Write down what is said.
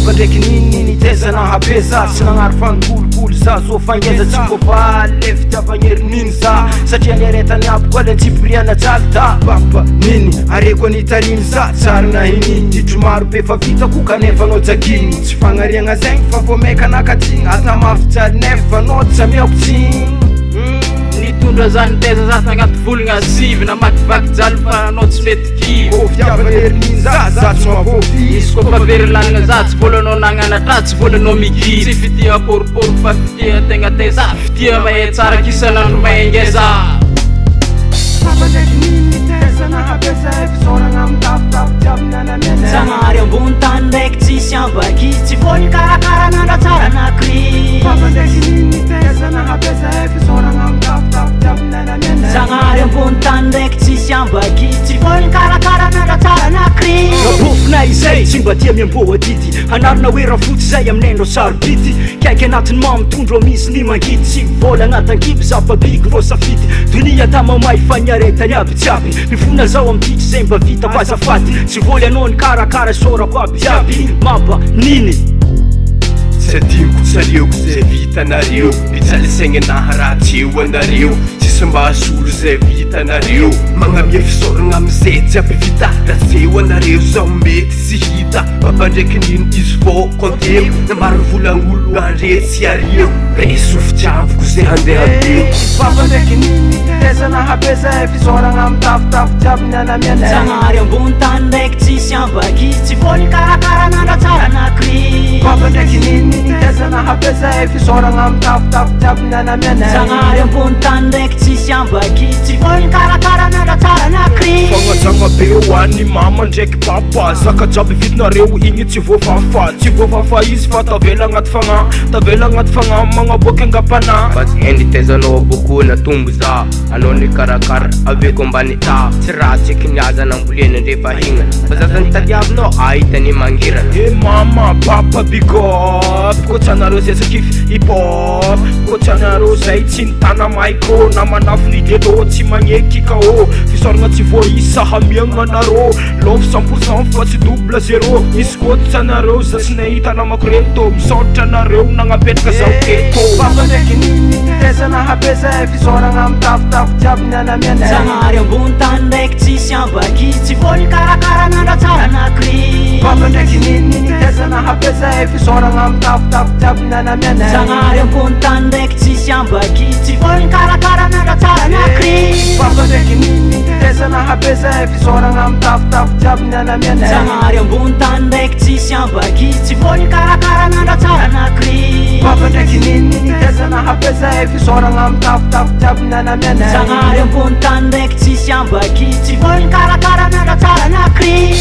Baba ndraiky nini tezana habeza tsy nagnary fandolokolo za zo fangeza tsy mbô valy fitiavagna herininy za satria niaretany aby koa le tsibriana jaly da baba nini areko anitariny za tsary nahininy titro maro be fa vitako kanefa anao jakiny tsy fagnariagna zegny fa vo maika anakatigny ata mafijary nefa anao tsy amiako tsigny nitondra zany teza za tagnaty volagna sivy na makivaky jaly fa anao tsy mety kivy ô fitiavagna herininy za tsy mahavoafy izy koa fa very lanigna za tsy volanao nagnanatra tsy volanao migidy tsy fitia poriporo fa fitia tegna teza fitia mahay tsara kisanandro mahengeza Baba ndraiky nini tezana habeza efisoragna amitafitafy jiaby nanamena Zagnahary ambony tany ndraiky tsisy ambaky tsy voly karakara nandra tsara nakry Baba ndraiky nini tezana habeza efisoragna amitafitafy jiaby nanamena Zagnahary ambony tany ndraiky tsisy ambaky tsy voly karakara nandra tsara nakry Bofina izay tsy mba tia miamboa dity hanarina hoe raha fotsy zay aminendro sarobity kaiky anatiny mamitondro misy ny mangidy tsy vola agnatankiby za fa biky vo safity donia tamamay fa niaretany aby jiaby mifona zao amitiky zay mba vita bazafady tsy voly anao ny karakara sorako aby jiaby maba nini tsy adiniko tsarioko zay vitanareo mitsalisegny anahy raha tseo anareo tsisy mba asolo zay vitanareo magnamia fisoragna amizay jiaby vita raha tseo anareo zao mety sy hita baba ndraiky nino izy fô konteo na maro volangolo andre tsy ario reso fitiavoko zay handeha beo Baba ndraiky nini tezana habeza efisoragna amitafitafy jiaby nanamena Zagnahary ambony tany ndraiky tsisy ambaky tsy voly karakara nandra tsara nakry Baba ndraiky nini tezana habeza efisoragna amitafitafy jiaby nanamena Zagnahary ambony tany ndraiky tsisy ambaky tsy voly karakara nandra tsara nakry fagnajagna be hoan'ny mama ndraiky papa zaka jiaby vitinareo igny tsy voafafa izy fa tavela agnaty fagna magnaboaky angapana Endi tezanao boko na tumbo za anao ni karakara aveko ambany ta tsy raha tseky niaza nambolena ndrefa higna fa zazany tadiavinao ahitany mangirana e mama papa big up ko tsanareo zay sakify hip hop ko tsanareo zay tsy nitana maiko na manafo lidelo tsy magneky kao fisoragna tsy voaisa hamiagna anareo love 100% fa tsy double zero misy koa tsanareo za tsy nahita namako reto misaotra anareo nagnapetraka zao keto Baba ndraiky nini tezana habeza efisoragna amitafitafy jiaby nanamena Zagnahary ambony tany ndraiky tsisy ambaky tsy voly karakara nandra tsara nakry Baba ndraiky nini tezana habeza efisoragna amitafitafy jiaby nanamena Zagnahary ambony tany ndraiky tsisy ambaky tsy voly karakara nandra tsara nakry Baba ndraiky nini tezana habeza efisoragna amitafitafy jiaby nanamena Zagnahary ambony tany ndraiky tsisy ambaky tsy voly karakara nandra tsara nakry Baba ndraiky nini tezana habeza efisoragna amitafitafy jiaby nanamena Zagnahary ambony tany ndraiky tsisy ambaky tsy voly karakara nandra tsara nakry